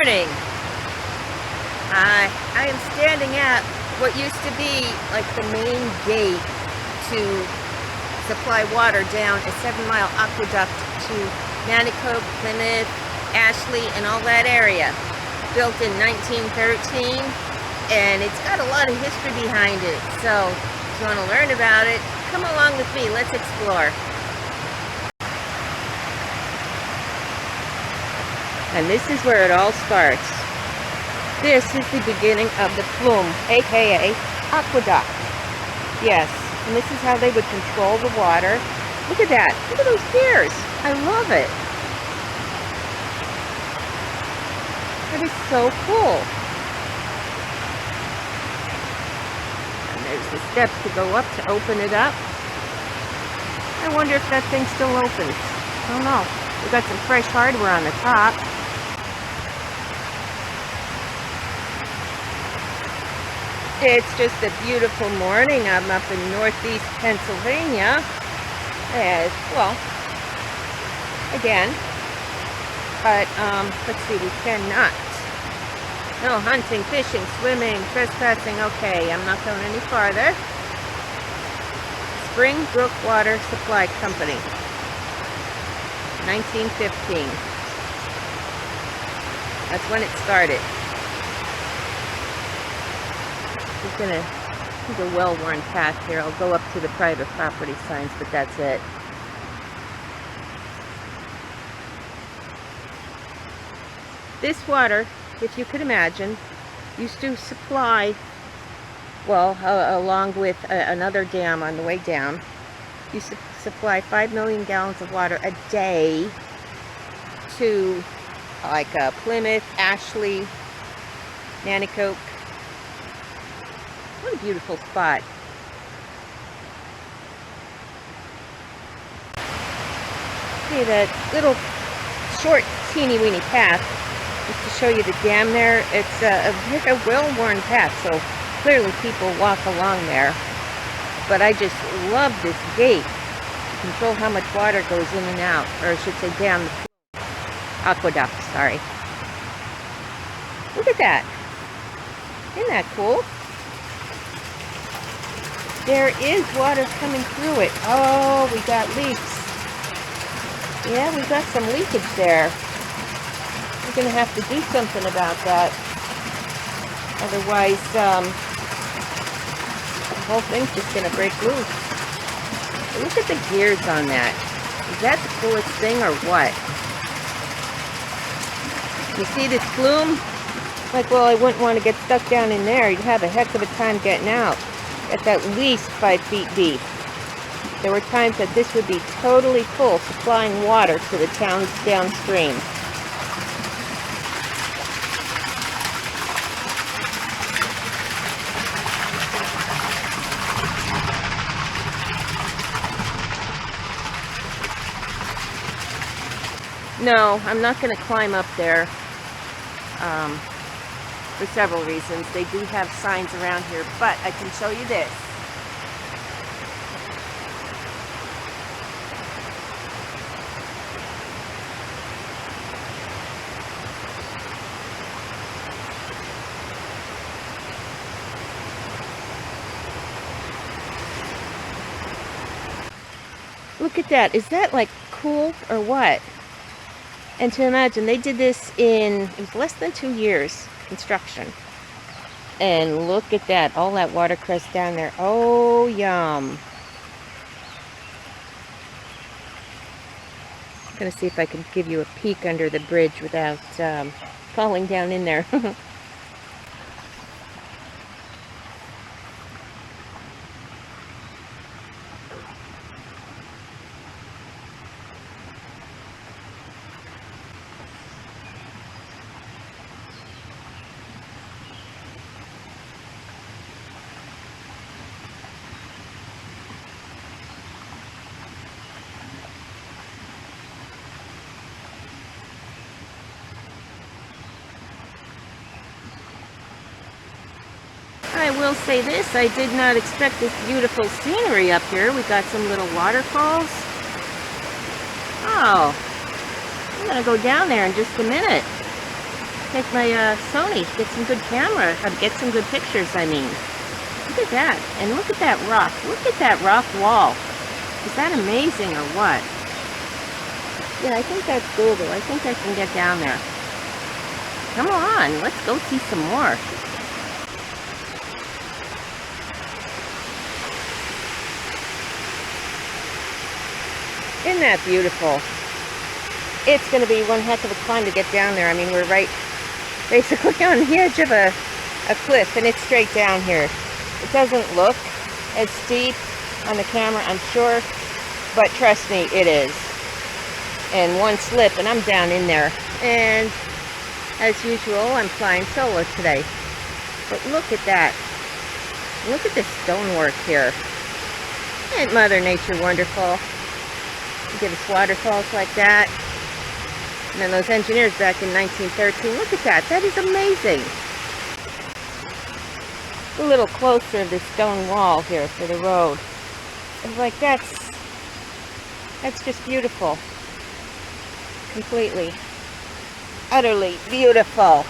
morning. I am standing at what used to be like the main gate to supply water down a 7-mile aqueduct to Nanticoke, Plymouth, Ashley, and all that area. Built in 1913, and it's got a lot of history behind it. So if you want to learn about it, come along with me. Let's explore. And this is where it all starts. This is the beginning of the flume, aka aqueduct. Yes, and this is how they would control the water. Look at that. Look at those piers. I love it. That is so cool. And there's the steps to go up to open it up. I wonder if that thing still opens. I don't know. We've got some fresh hardware on the top. It's just a beautiful morning. I'm up in northeast Pennsylvania. As well, again, but let's see, we cannot. No hunting, fishing, swimming, trespassing. Okay, I'm not going any farther. Springbrook Water Supply Company, 1915. That's when it started. There's a well-worn path here. I'll go up to the private property signs, but that's it. This water, if you could imagine, used to supply, well, along with another dam on the way down, used to supply 5 million gallons of water a day to like Plymouth, Ashley, Nanticoke. What a beautiful spot. See that little short teeny weeny path just to show you the dam there. It's a very well-worn path, so clearly people walk along there. But I just love this gate to control how much water goes in and out, or I should say down the aqueduct, sorry. Look at that. Isn't that cool? There is water coming through it. Oh, we got leaks. Yeah, we got some leakage there. We're going to have to do something about that. Otherwise, the whole thing's just going to break loose. But look at the gears on that. Is that the coolest thing or what? You see this flume? Like, well, I wouldn't want to get stuck down in there. You'd have a heck of a time getting out. It's at least 5 feet deep. There were times that this would be totally full, supplying water to the towns downstream. No, I'm not going to climb up there. For several reasons. They do have signs around here, but I can show you this. Look at that. Is that like cool or what? And to imagine, they did this in, it was less than 2 years. Construction. And look at that, all that watercress down there. Oh, yum. I'm gonna see if I can give you a peek under the bridge without falling down in there. I will say this, I did not expect this beautiful scenery up here. We got some little waterfalls. Oh, I'm gonna go down there in just a minute. take my Sony, get some good camera, get some good pictures, I mean. Look at that, and look at that rock. Look at that rock wall. Is that amazing or what? Yeah, I think that's doable. I think I can get down there. Come on, let's go see some more. Isn't that beautiful? It's going to be one heck of a climb to get down there. I mean, we're right basically on the edge of a cliff, and it's straight down here. It doesn't look as steep on the camera, I'm sure, but trust me, it is. And one slip, and I'm down in there. And as usual, I'm flying solo today. But look at that. Look at this stonework here. Isn't Mother Nature wonderful? You give us waterfalls like that. And then those engineers back in 1913, look at that. That is amazing. A little closer to the stone wall here for the road. It's like that's just beautiful. Completely, utterly beautiful.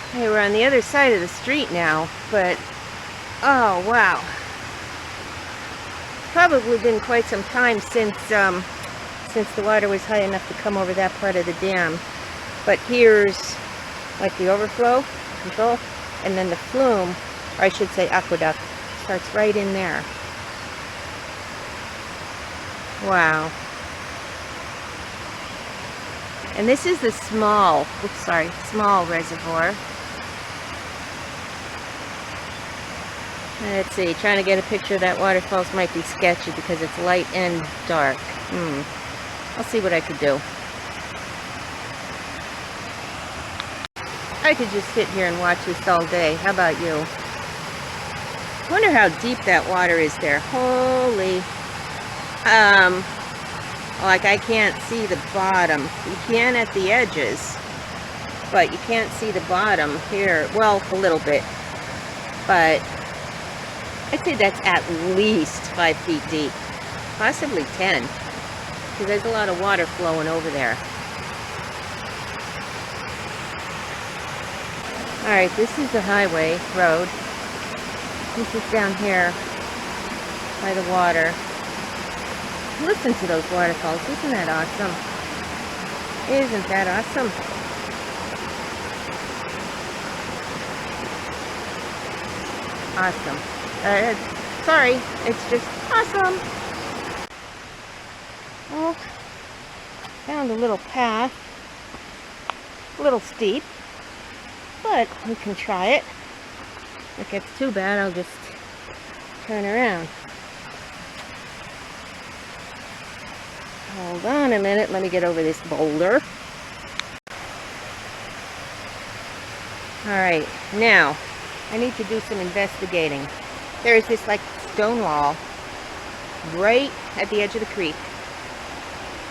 Okay, we're on the other side of the street now, but oh wow. It's probably been quite some time since the water was high enough to come over that part of the dam. But here's like the overflow control, and then the flume, or I should say aqueduct, starts right in there. Wow. And this is the small reservoir. Let's see, trying to get a picture of that waterfalls might be sketchy because it's light and dark. I'll see what I could do. I could just sit here and watch this all day. How about you? I wonder how deep that water is there. Holy. Like I can't see the bottom. You can at the edges, but you can't see the bottom here. Well, a little bit. But I'd say that's at least 5 feet deep. Possibly 10. Because there's a lot of water flowing over there. Alright, this is the highway road. This is down here by the water. Listen to those waterfalls. Isn't that awesome? Isn't that awesome? Awesome. Sorry, it's just awesome. Well, found a little path. A little steep. But we can try it. If it gets too bad, I'll just turn around. Hold on a minute. Let me get over this boulder. Alright, now I need to do some investigating. There is this like stone wall right at the edge of the creek.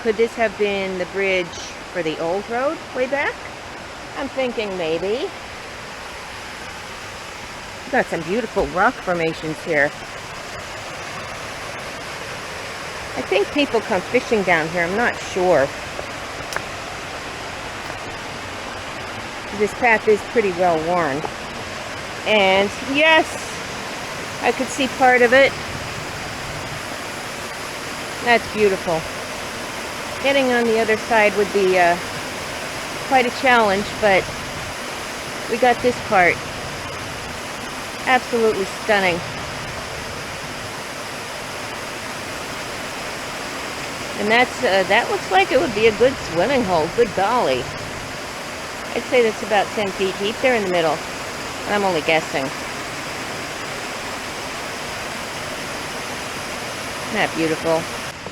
Could this have been the bridge for the old road way back? I'm thinking maybe. We've got some beautiful rock formations here. I think people come fishing down here. I'm not sure. This path is pretty well worn. And yes, I could see part of it. That's beautiful. Getting on the other side would be quite a challenge, but we got this part. Absolutely stunning. And that looks like it would be a good swimming hole. Good golly. I'd say that's about 10 feet deep there in the middle. I'm only guessing. Isn't that beautiful?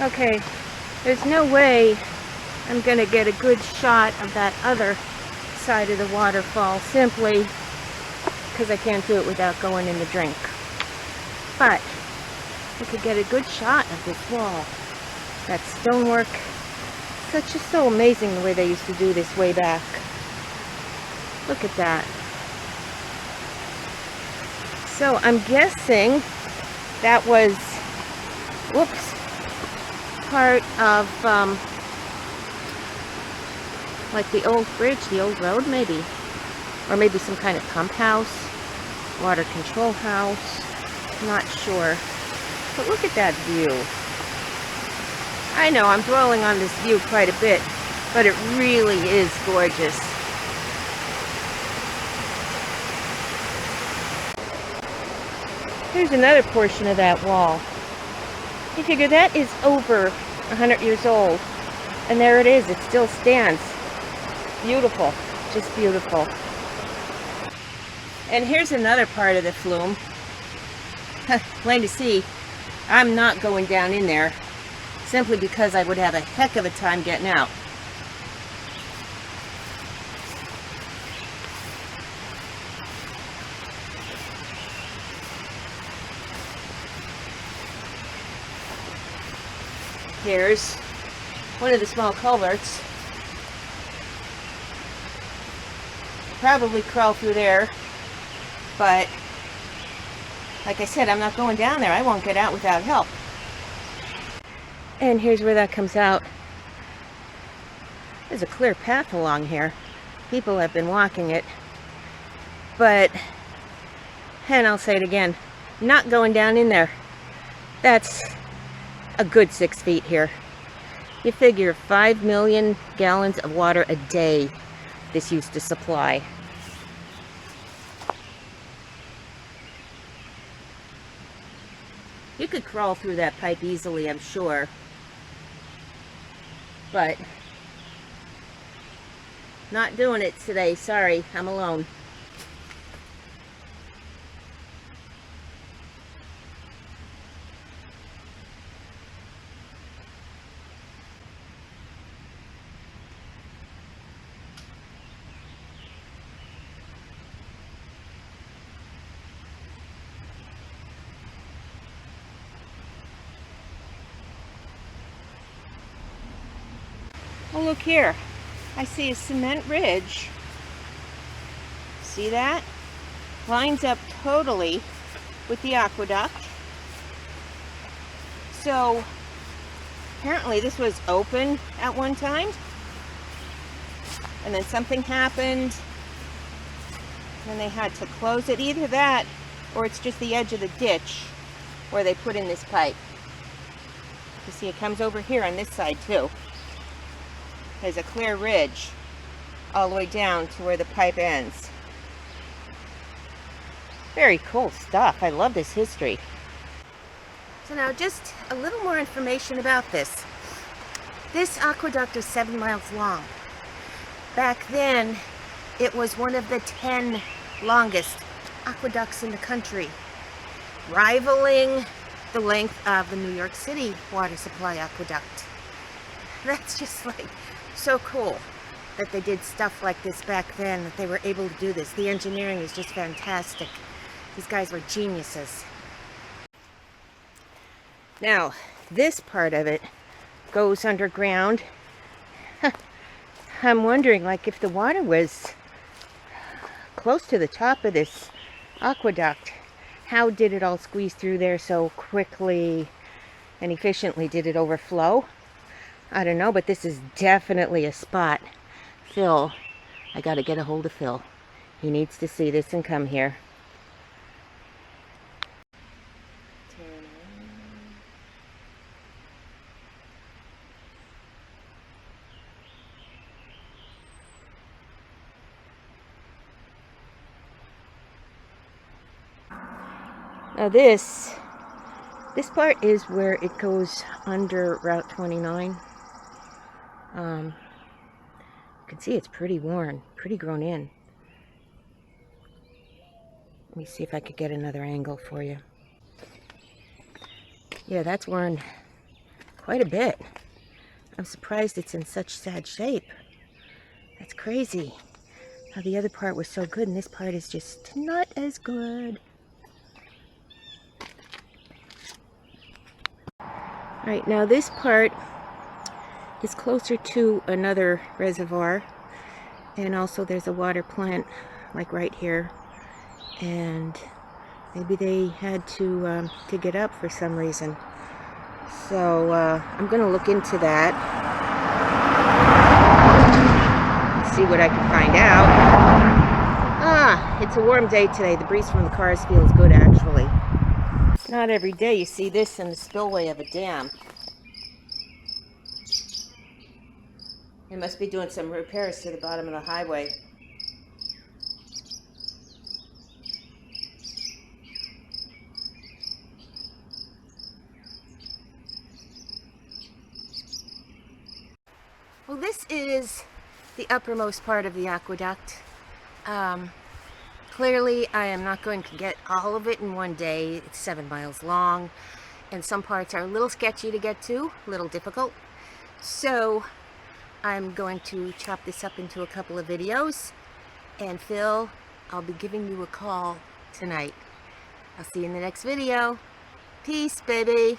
Okay, there's no way I'm going to get a good shot of that other side of the waterfall simply because I can't do it without going in the drink. But I could get a good shot of this wall. That stonework. So amazing the way they used to do this way back. Look at that. So I'm guessing that was, whoops, part of like the old bridge, the old road maybe. Or maybe some kind of pump house, water control house, not sure. But look at that view. I know I'm dwelling on this view quite a bit, but it really is gorgeous. Here's another portion of that wall. You figure that is over 100 years old. And there it is, it still stands. Beautiful, just beautiful. And here's another part of the flume. Plain to see, I'm not going down in there, simply because I would have a heck of a time getting out. Here's one of the small culverts. Probably crawl through there, but like I said, I'm not going down there. I won't get out without help. And here's where that comes out. There's a clear path along here. People have been walking it, but, and I'll say it again, not going down in there. That's a good 6 feet here. You figure 5 million gallons of water a day this used to supply. You could crawl through that pipe easily, I'm sure. But not doing it today. Sorry, I'm alone. Oh, look here. I see a cement ridge. See that? Lines up totally with the aqueduct. So, apparently this was open at one time. And then something happened. And they had to close it. Either that, or it's just the edge of the ditch where they put in this pipe. You see, it comes over here on this side too. There's a clear ridge all the way down to where the pipe ends. Very cool stuff. I love this history. So now just a little more information about this. This aqueduct is 7 miles long. Back then, it was one of the 10 longest aqueducts in the country, rivaling the length of the New York City water supply aqueduct. That's just like so cool that they did stuff like this back then, that they were able to do this. The engineering is just fantastic. These guys were geniuses. Now, this part of it goes underground. I'm wondering, like, if the water was close to the top of this aqueduct, how did it all squeeze through there so quickly and efficiently? Did it overflow? I don't know, but this is definitely a spot. Phil, I gotta get a hold of Phil. He needs to see this and come here. Now this part is where it goes under Route 29. You can see it's pretty worn, pretty grown in. Let me see if I could get another angle for you. Yeah, that's worn quite a bit. I'm surprised it's in such sad shape. That's crazy. How the other part was so good and this part is just not as good. Alright, now this part is closer to another reservoir, and also there's a water plant like right here, and Maybe they had to dig it up for some reason. So I'm going to look into that. See what I can find out. It's a warm day today. The breeze from the cars feels good, actually. Not every day you see this in the spillway of a dam. They must be doing some repairs to the bottom of the highway. Well, this is the uppermost part of the aqueduct. Clearly, I am not going to get all of it in one day. It's 7 miles long, and some parts are a little sketchy to get to, a little difficult. So I'm going to chop this up into a couple of videos, and Phil, I'll be giving you a call tonight. I'll see you in the next video. Peace, baby.